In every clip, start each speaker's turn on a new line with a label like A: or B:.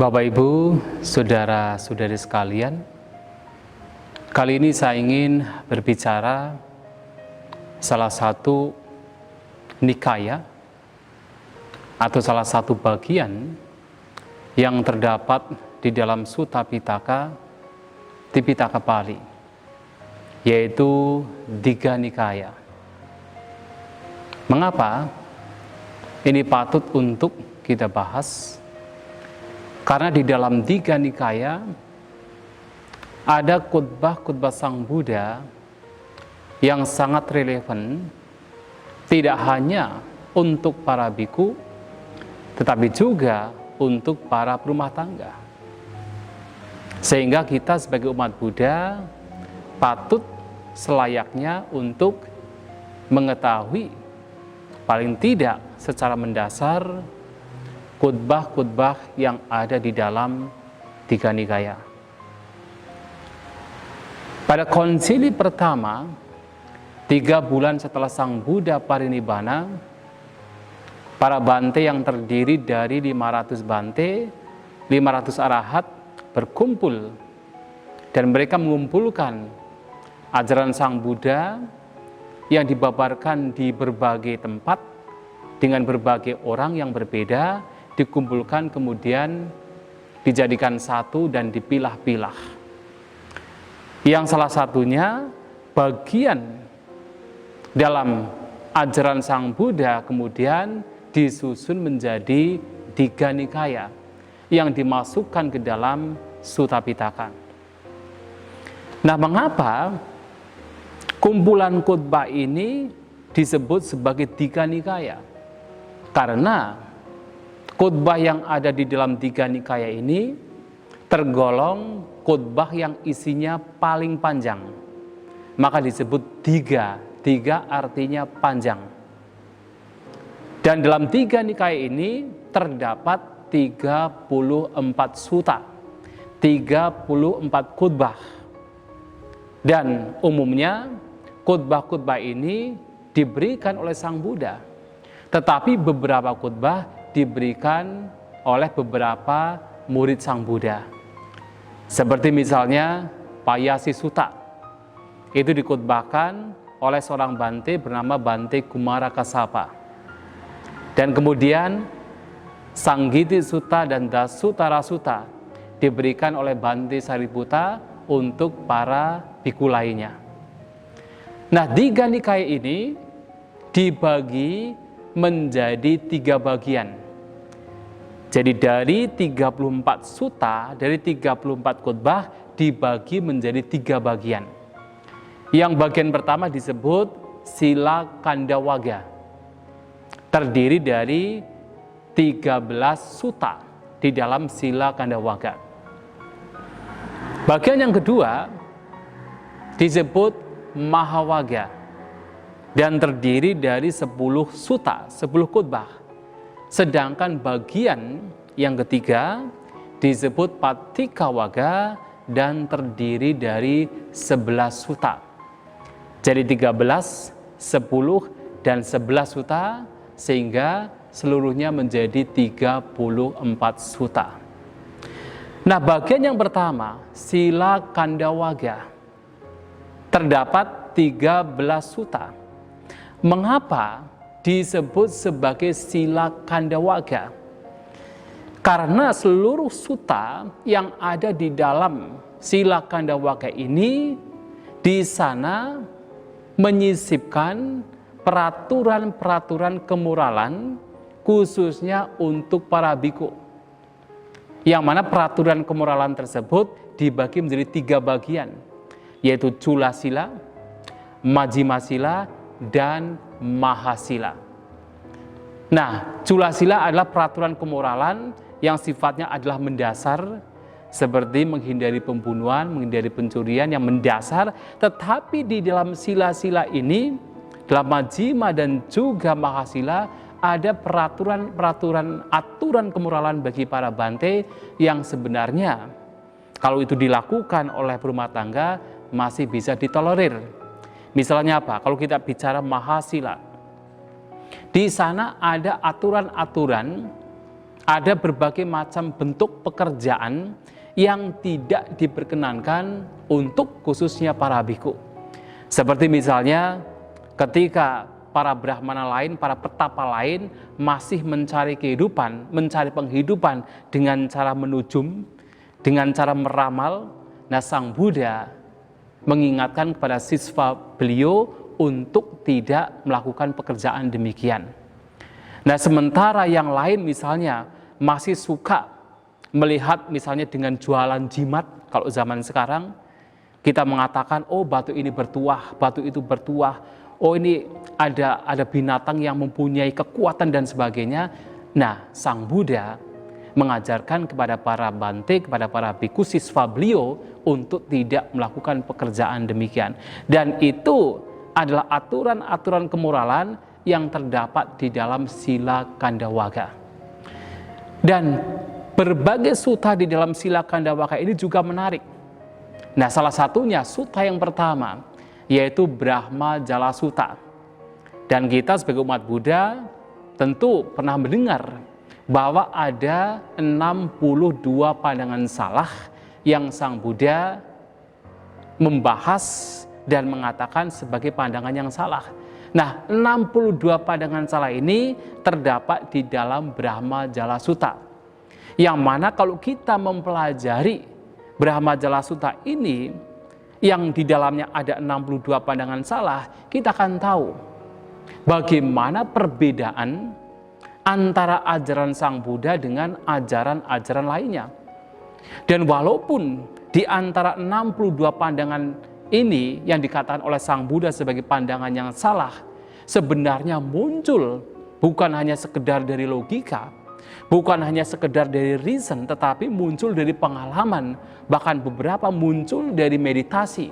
A: Bapak, Ibu, saudara-saudari sekalian, kali ini saya ingin berbicara salah satu nikaya atau salah satu bagian yang terdapat di dalam Sutta Pitaka, Tipitaka Pali, yaitu Digha Nikaya. Mengapa ini patut untuk kita bahas? Karena di dalam Digha Nikaya ada khotbah-khotbah Sang Buddha yang sangat relevan, tidak hanya untuk para biku, tetapi juga untuk para perumah tangga. Sehingga kita sebagai umat Buddha patut selayaknya untuk mengetahui paling tidak secara mendasar khotbah-khotbah yang ada di dalam Digha Nikaya. Pada konsili pertama, 3 bulan setelah Sang Buddha parinibbana, para bante yang terdiri dari 500 bante, 500 arahat berkumpul dan mereka mengumpulkan ajaran Sang Buddha yang dibabarkan di berbagai tempat dengan berbagai orang yang berbeda, dikumpulkan kemudian dijadikan satu dan dipilah-pilah. Yang salah satunya bagian dalam ajaran Sang Buddha kemudian disusun menjadi Digha Nikaya yang dimasukkan ke dalam Sutta Pitaka. Nah, mengapa kumpulan khotbah ini disebut sebagai Digha Nikaya? Karena khotbah yang ada di dalam Digha Nikaya ini tergolong khotbah yang isinya paling panjang. Maka disebut Digha. Digha artinya panjang. Dan dalam Digha Nikaya ini terdapat 34 sutta, 34 khotbah. Dan umumnya khotbah-khotbah ini diberikan oleh Sang Buddha. Tetapi beberapa khotbah diberikan oleh beberapa murid Sang Buddha. Seperti misalnya Payasi Sutta. Itu dikhotbahkan oleh seorang bante bernama Bante Kumara Kassapa. Dan kemudian Sanggiti Sutta dan Dasutara Sutta diberikan oleh Bante Sariputta untuk para biku lainnya. Nah, Digha Nikaya ini dibagi menjadi 3 bagian. Jadi dari 34 sutta, dari 34 khotbah dibagi menjadi 3 bagian. Yang bagian pertama disebut Sila Kandawaga. Terdiri dari 13 sutta di dalam Sila Kandawaga. Bagian yang kedua disebut Mahawaga dan terdiri dari 10 sutta, 10 khotbah. Sedangkan bagian yang ketiga disebut Patikawaga dan terdiri dari 11 sutta. Jadi 13, 10, dan 11 sutta sehingga seluruhnya menjadi 34 sutta. Nah, bagian yang pertama, Sila Kandawaga, terdapat 13 sutta. Mengapa disebut sebagai Sila Kandawaga? Karena seluruh sutta yang ada di dalam Sila Kandawaga ini di sana menyisipkan peraturan-peraturan kemoralan khususnya untuk para biku. Yang mana peraturan kemoralan tersebut dibagi menjadi 3 bagian, yaitu Cula Sila, Majjhima Sila, dan Mahasila. Nah, Cula Sila adalah peraturan kemoralan yang sifatnya adalah mendasar, seperti menghindari pembunuhan, menghindari pencurian yang mendasar. Tetapi di dalam sila-sila ini, dalam Majjhima dan juga Mahasila, ada peraturan-peraturan, aturan kemoralan bagi para bante yang sebenarnya kalau itu dilakukan oleh perumah tangga masih bisa ditolerir. Misalnya apa? Kalau kita bicara Mahasila, di sana ada aturan-aturan ada berbagai macam bentuk pekerjaan yang tidak diperkenankan untuk khususnya para biku. Seperti misalnya ketika para brahmana lain, para petapa lain masih mencari kehidupan, mencari penghidupan dengan cara menujum, dengan cara meramal. Nah, Sang Buddha mengingatkan kepada siswa beliau untuk tidak melakukan pekerjaan demikian. Nah, sementara yang lain misalnya masih suka melihat misalnya dengan jualan jimat. Kalau zaman sekarang kita mengatakan, oh batu ini bertuah, batu itu bertuah, oh ini ada binatang yang mempunyai kekuatan dan sebagainya. Nah, Sang Buddha mengajarkan kepada para bante, kepada para biku siswa beliau untuk tidak melakukan pekerjaan demikian. Dan itu adalah aturan-aturan kemoralan yang terdapat di dalam Sila Khandawaka. Dan berbagai sutta di dalam Sila Khandawaka ini juga menarik. Nah, salah satunya sutta yang pertama, yaitu Brahma Jala Sutta. Dan kita sebagai umat Buddha tentu pernah mendengar bahwa ada 62 pandangan salah yang Sang Buddha membahas dan mengatakan sebagai pandangan yang salah. Nah, 62 pandangan salah ini terdapat di dalam Brahma Jala Sutta. Yang mana kalau kita mempelajari Brahma Jala Sutta ini, yang di dalamnya ada 62 pandangan salah, kita akan tahu bagaimana perbedaan antara ajaran Sang Buddha dengan ajaran-ajaran lainnya. Dan walaupun di antara 62 pandangan ini yang dikatakan oleh Sang Buddha sebagai pandangan yang salah, sebenarnya muncul bukan hanya sekedar dari logika, bukan hanya sekedar dari reason, tetapi muncul dari pengalaman, bahkan beberapa muncul dari meditasi,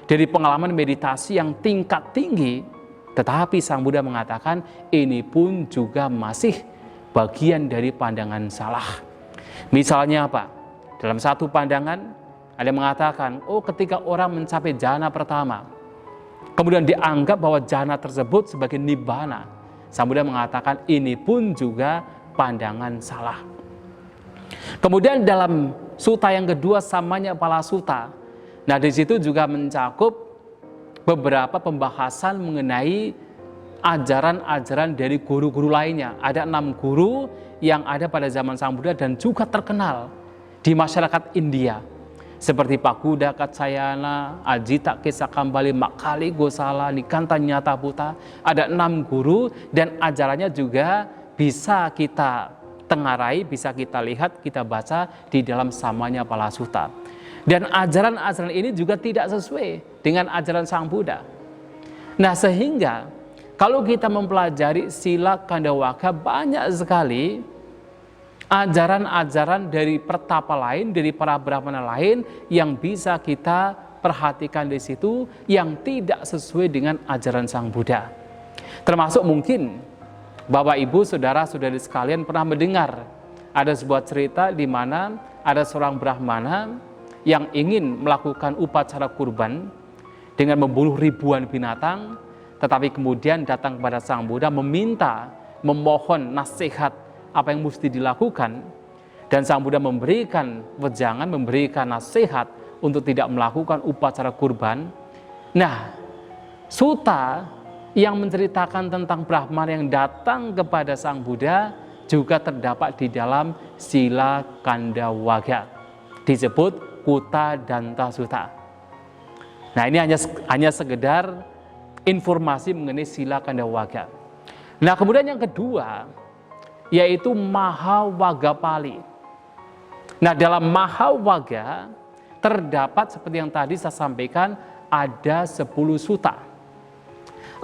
A: dari pengalaman meditasi yang tingkat tinggi. Tetapi Sang Buddha mengatakan ini pun juga masih bagian dari pandangan salah. Misalnya apa? Dalam satu pandangan ada yang mengatakan, oh ketika orang mencapai jhana pertama, kemudian dianggap bahwa jhana tersebut sebagai nibbana. Sang Buddha mengatakan ini pun juga pandangan salah. Kemudian dalam sutta yang kedua, Samanya-pala Sutta. Nah, di situ juga mencakup beberapa pembahasan mengenai ajaran-ajaran dari guru-guru lainnya. Ada 6 guru yang ada pada zaman Sang Buddha dan juga terkenal di masyarakat India. Seperti Pakuda Kaccayana, Ajita Kesakambali, Makali Gosala, Nikanta Nyataputa. Ada 6 guru dan ajarannya juga bisa kita tengarai, bisa kita lihat, kita baca di dalam Samanya-pala Sutta. Dan ajaran-ajaran ini juga tidak sesuai dengan ajaran Sang Buddha. Nah, sehingga kalau kita mempelajari Sila Khandawaka, banyak sekali ajaran-ajaran dari pertapa lain, dari para brahmana lain yang bisa kita perhatikan di situ yang tidak sesuai dengan ajaran Sang Buddha. Termasuk mungkin Bapak, Ibu, Saudara-saudari sekalian pernah mendengar ada sebuah cerita di mana ada seorang brahmana yang ingin melakukan upacara kurban dengan membunuh ribuan binatang, tetapi kemudian datang kepada Sang Buddha meminta, memohon nasihat apa yang mesti dilakukan, dan Sang Buddha memberikan wejangan, memberikan nasihat untuk tidak melakukan upacara kurban. Nah, sutta yang menceritakan tentang Brahmana yang datang kepada Sang Buddha juga terdapat di dalam Sila Khandawaka, disebut Kutta Danta Sutta. Nah, ini hanya sekedar informasi mengenai Sila Khandawaka. Nah, kemudian yang kedua yaitu Mahawagapali. Nah, dalam Mahawaga terdapat seperti yang tadi saya sampaikan ada 10 sutta.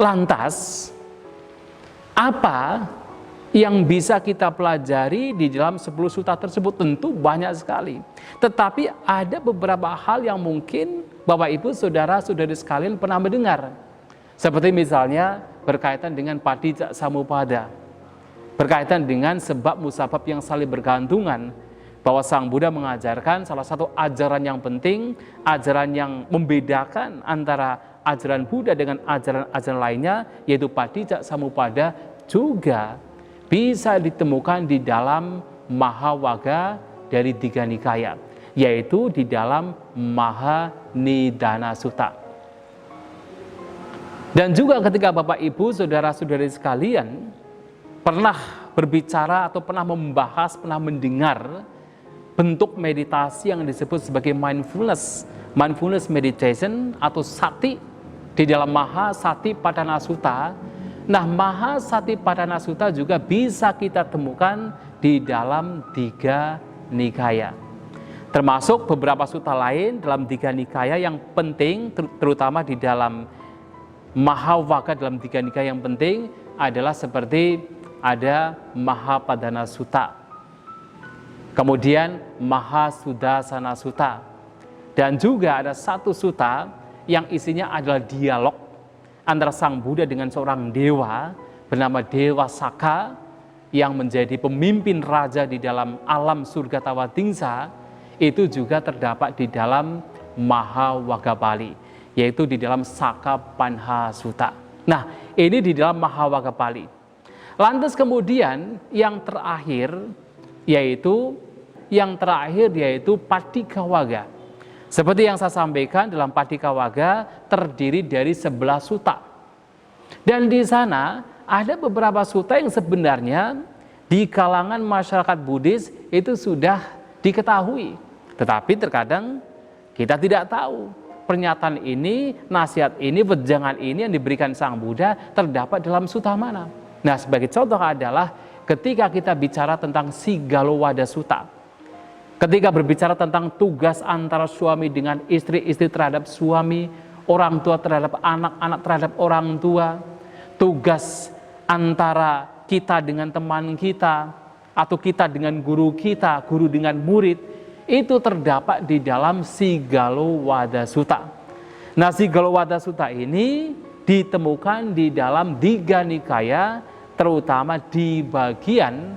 A: Lantas apa yang bisa kita pelajari di dalam 10 sutta tersebut? Tentu banyak sekali. Tetapi ada beberapa hal yang mungkin Bapak, Ibu, Saudara-saudari sekalian pernah mendengar. Seperti misalnya berkaitan dengan Padicca Samuppada, berkaitan dengan sebab musabab yang saling bergantungan, bahwa Sang Buddha mengajarkan salah satu ajaran yang penting, ajaran yang membedakan antara ajaran Buddha dengan ajaran-ajaran lainnya, yaitu Padicca Samuppada juga bisa ditemukan di dalam Mahawaga dari Tiga Nikaya, yaitu di dalam Mahanidana Sutta. Dan juga ketika Bapak Ibu, saudara-saudari sekalian pernah berbicara atau pernah membahas, pernah mendengar bentuk meditasi yang disebut sebagai mindfulness meditation atau sati di dalam Mahasatipadana Sutta. Nah, Mahasatipadana Sutta juga bisa kita temukan di dalam Tiga Nikaya. Termasuk beberapa sutta lain dalam Tiga Nikaya yang penting, terutama di dalam Mahawaga dalam Tiga Nikaya yang penting adalah seperti ada Mahapadana Sutta, kemudian Mahasudasana Sutta, dan juga ada satu sutta yang isinya adalah dialog antara Sang Buddha dengan seorang dewa bernama Dewa Saka yang menjadi pemimpin raja di dalam alam surga Tawatingsa. Itu juga terdapat di dalam Mahawaga Pali, yaitu di dalam Sakapanha Sutta. Nah, ini di dalam Mahawaga Pali. Lantas kemudian yang terakhir yaitu Patikawaga. Seperti yang saya sampaikan, dalam Patikawaga terdiri dari 11 sutta. Dan di sana ada beberapa sutta yang sebenarnya di kalangan masyarakat Buddhis itu sudah diketahui. Tetapi terkadang kita tidak tahu pernyataan ini, nasihat ini, wejangan ini yang diberikan Sang Buddha terdapat dalam sutta mana. Nah, sebagai contoh adalah ketika kita bicara tentang Sigalowada Sutta. Ketika berbicara tentang tugas antara suami dengan istri, istri terhadap suami, orang tua terhadap anak, anak terhadap orang tua, tugas antara kita dengan teman kita, atau kita dengan guru kita, guru dengan murid, itu terdapat di dalam Sigalowada Sutta. Nah, Sigalowada Sutta ini ditemukan di dalam Tiga Nikaya, terutama di bagian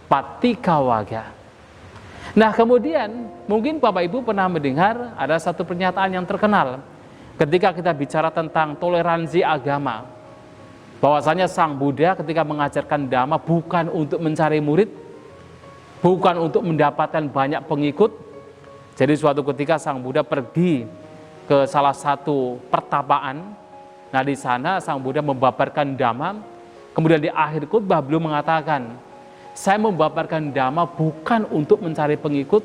A: Patikawaga. Nah, kemudian mungkin Bapak Ibu pernah mendengar ada satu pernyataan yang terkenal ketika kita bicara tentang toleransi agama, bahwasanya Sang Buddha ketika mengajarkan Dhamma bukan untuk mencari murid, bukan untuk mendapatkan banyak pengikut. Jadi suatu ketika Sang Buddha pergi ke salah satu pertapaan. Nah, di sana Sang Buddha membabarkan Dhamma. Kemudian di akhir khutbah beliau mengatakan, saya membabarkan Dhamma bukan untuk mencari pengikut,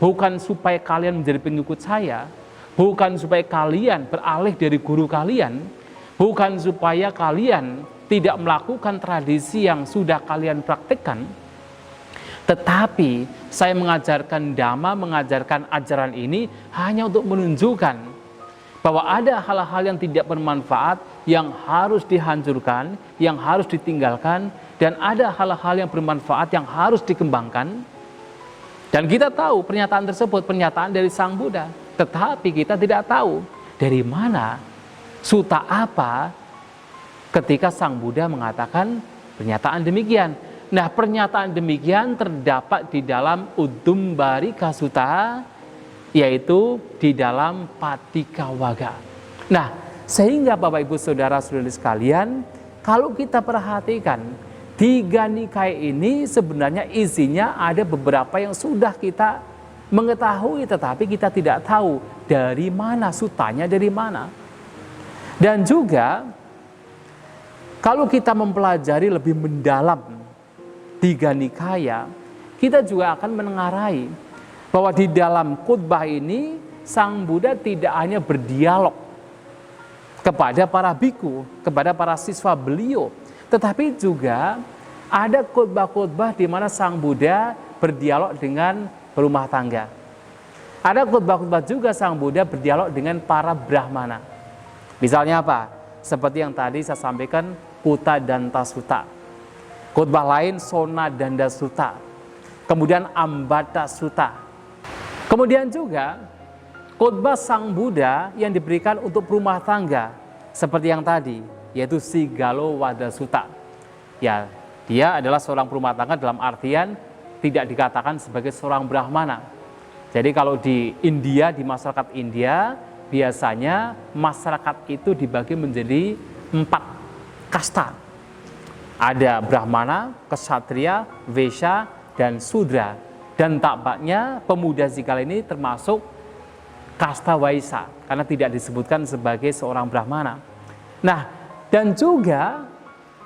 A: bukan supaya kalian menjadi pengikut saya, bukan supaya kalian beralih dari guru kalian, bukan supaya kalian tidak melakukan tradisi yang sudah kalian praktikkan, tetapi saya mengajarkan Dhamma, mengajarkan ajaran ini hanya untuk menunjukkan bahwa ada hal-hal yang tidak bermanfaat yang harus dihancurkan, yang harus ditinggalkan, dan ada hal-hal yang bermanfaat yang harus dikembangkan. Dan kita tahu pernyataan tersebut, pernyataan dari Sang Buddha. Tetapi kita tidak tahu dari mana, sutta apa ketika Sang Buddha mengatakan pernyataan demikian. Nah, pernyataan demikian terdapat di dalam Udumbarika Sutta, yaitu di dalam Patikawaga. Nah, sehingga Bapak Ibu Saudara-saudari sekalian, kalau kita perhatikan Tiga Nikaya ini sebenarnya isinya ada beberapa yang sudah kita mengetahui, tetapi kita tidak tahu dari mana suttanya, dari mana. Dan juga kalau kita mempelajari lebih mendalam Tiga Nikaya, kita juga akan menengarai bahwa di dalam khutbah ini Sang Buddha tidak hanya berdialog kepada para biku, kepada para siswa beliau, tetapi juga ada khutbah-khutbah di mana Sang Buddha berdialog dengan berumah tangga. Ada khutbah-khutbah juga Sang Buddha berdialog dengan para brahmana. Misalnya apa? Seperti yang tadi saya sampaikan, Kutadanta Sutta. Khutbah lain Sonadanda Sutta. Kemudian Ambata Sutta. Kemudian juga khutbah Sang Buddha yang diberikan untuk berumah tangga seperti yang tadi, yaitu Sigalowada Sutta. Ya, dia adalah seorang berumah tangga dalam artian tidak dikatakan sebagai seorang brahmana. Jadi kalau di India, di masyarakat India, biasanya masyarakat itu dibagi menjadi 4 kasta. Ada brahmana, ksatria, vesya, dan Sudra. Dan tampaknya pemuda Zikala ini termasuk kasta Waisa, karena tidak disebutkan sebagai seorang Brahmana. Nah, dan juga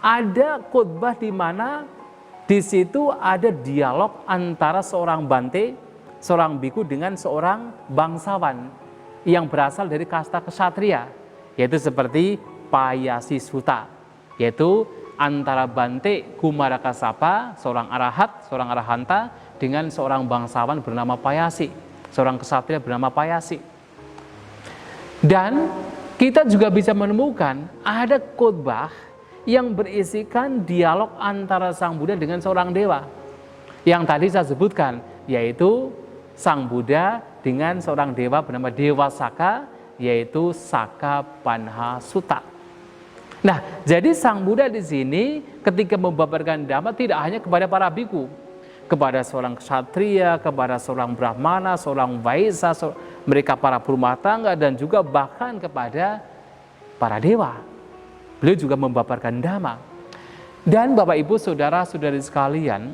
A: ada khotbah di mana di situ ada dialog antara seorang Bante, seorang biku dengan seorang bangsawan yang berasal dari kasta ksatria, yaitu seperti Payasi Suta, yaitu antara Bante Kumarakasapa, seorang arahat, seorang arahanta, dengan seorang bangsawan bernama Payasi, seorang ksatria bernama Payasi. Dan kita juga bisa menemukan ada khotbah yang berisikan dialog antara Sang Buddha dengan seorang dewa. Yang tadi saya sebutkan, yaitu Sang Buddha dengan seorang dewa bernama Dewa Saka, yaitu Saka Panha Sutta. Nah, jadi Sang Buddha di sini ketika membabarkan Dhamma tidak hanya kepada para biku, kepada seorang ksatria, kepada seorang brahmana, seorang vaisa, mereka para berumah tangga, dan juga bahkan kepada para dewa. Beliau juga membabarkan Dhamma. Dan Bapak Ibu saudara-saudari sekalian,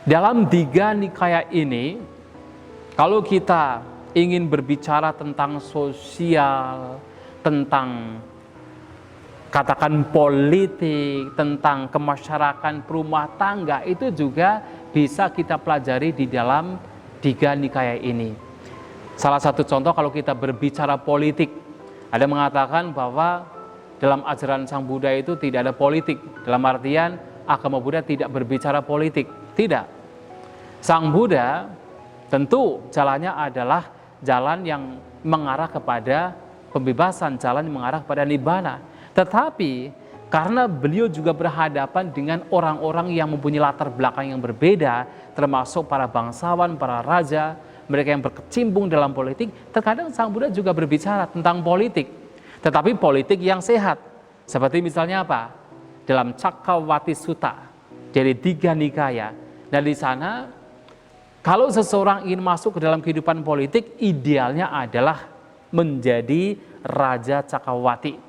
A: dalam Digha Nikaya ini, kalau kita ingin berbicara tentang sosial, tentang katakan politik, tentang kemasyarakatan perumah tangga, itu juga bisa kita pelajari di dalam Digha Nikaya ini. Salah satu contoh kalau kita berbicara politik, ada mengatakan bahwa dalam ajaran Sang Buddha itu tidak ada politik, dalam artian agama Buddha tidak berbicara politik. Tidak. Sang Buddha tentu jalannya adalah jalan yang mengarah kepada pembebasan, jalan yang mengarah kepada nibbana. Tetapi karena beliau juga berhadapan dengan orang-orang yang mempunyai latar belakang yang berbeda, termasuk para bangsawan, para raja, mereka yang berkecimpung dalam politik, terkadang Sang Buddha juga berbicara tentang politik. Tetapi politik yang sehat. Seperti misalnya apa? Dalam Cakkawati Sutta, dari Digha Nikaya. Dan di sana, kalau seseorang ingin masuk ke dalam kehidupan politik, idealnya adalah menjadi Raja Cakkawati.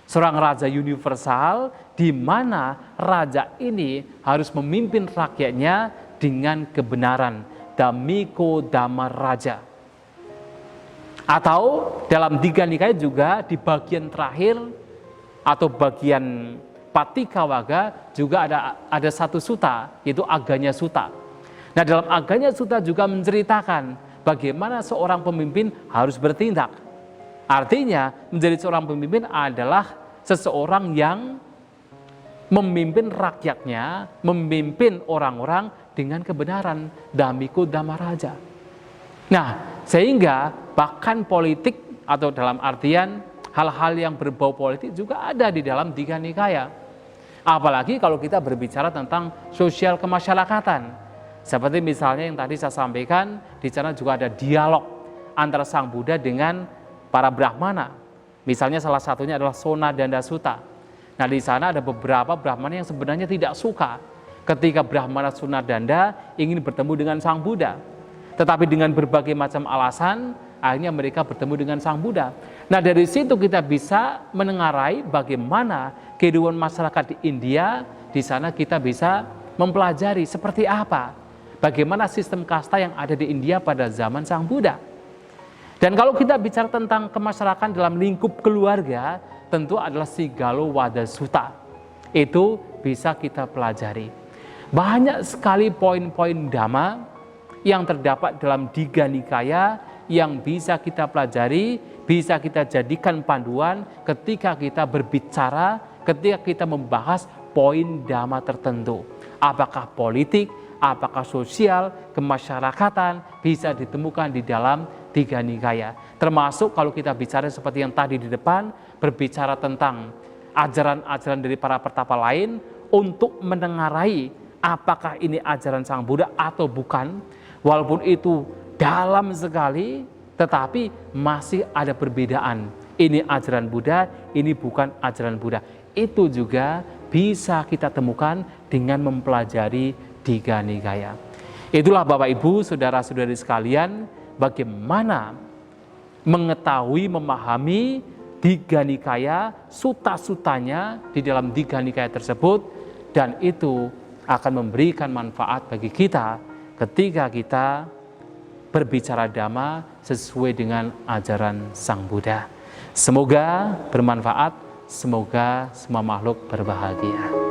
A: Seorang raja universal, di mana raja ini harus memimpin rakyatnya dengan kebenaran. Dhammiko Dhamma Raja. Atau dalam Digha Nikaya juga di bagian terakhir atau bagian Patikawaga juga ada satu sutta, yaitu Aganya Sutta. Nah, dalam Aganya Sutta juga menceritakan bagaimana seorang pemimpin harus bertindak. Artinya menjadi seorang pemimpin adalah seseorang yang memimpin rakyatnya, memimpin orang-orang dengan kebenaran. Dhammiko Dhamma Raja. Nah, sehingga bahkan politik atau dalam artian hal-hal yang berbau politik juga ada di dalam Digha Nikaya. Apalagi kalau kita berbicara tentang sosial kemasyarakatan. Seperti misalnya yang tadi saya sampaikan, di sana juga ada dialog antara Sang Buddha dengan para Brahmana. Misalnya salah satunya adalah Sona Danda Sutta. Nah, di sana ada beberapa Brahmana yang sebenarnya tidak suka ketika Brahmana Sona Danda ingin bertemu dengan Sang Buddha. Tetapi dengan berbagai macam alasan, akhirnya mereka bertemu dengan Sang Buddha. Nah, dari situ kita bisa menengarai bagaimana kehidupan masyarakat di India. Di sana kita bisa mempelajari seperti apa, bagaimana sistem kasta yang ada di India pada zaman Sang Buddha. Dan kalau kita bicara tentang kemasyarakatan dalam lingkup keluarga, tentu adalah Sigalo Wada Sutta. Itu bisa kita pelajari. Banyak sekali poin-poin Dhamma yang terdapat dalam Digha Nikaya yang bisa kita pelajari, bisa kita jadikan panduan ketika kita berbicara, ketika kita membahas poin Dhamma tertentu. Apakah politik, apakah sosial, kemasyarakatan bisa ditemukan di dalam Digha Nikaya. Termasuk kalau kita bicara seperti yang tadi di depan, berbicara tentang ajaran-ajaran dari para pertapa lain untuk menengarai apakah ini ajaran Sang Buddha atau bukan. Walaupun itu dalam sekali, tetapi masih ada perbedaan. Ini ajaran Buddha, ini bukan ajaran Buddha. Itu juga bisa kita temukan dengan mempelajari Digha Nikaya. Itulah Bapak Ibu, saudara-saudari sekalian, bagaimana mengetahui, memahami Digha Nikaya, sutta-suttanya di dalam Digha Nikaya tersebut, dan itu akan memberikan manfaat bagi kita ketika kita berbicara Dhamma sesuai dengan ajaran Sang Buddha. Semoga bermanfaat, semoga semua makhluk berbahagia.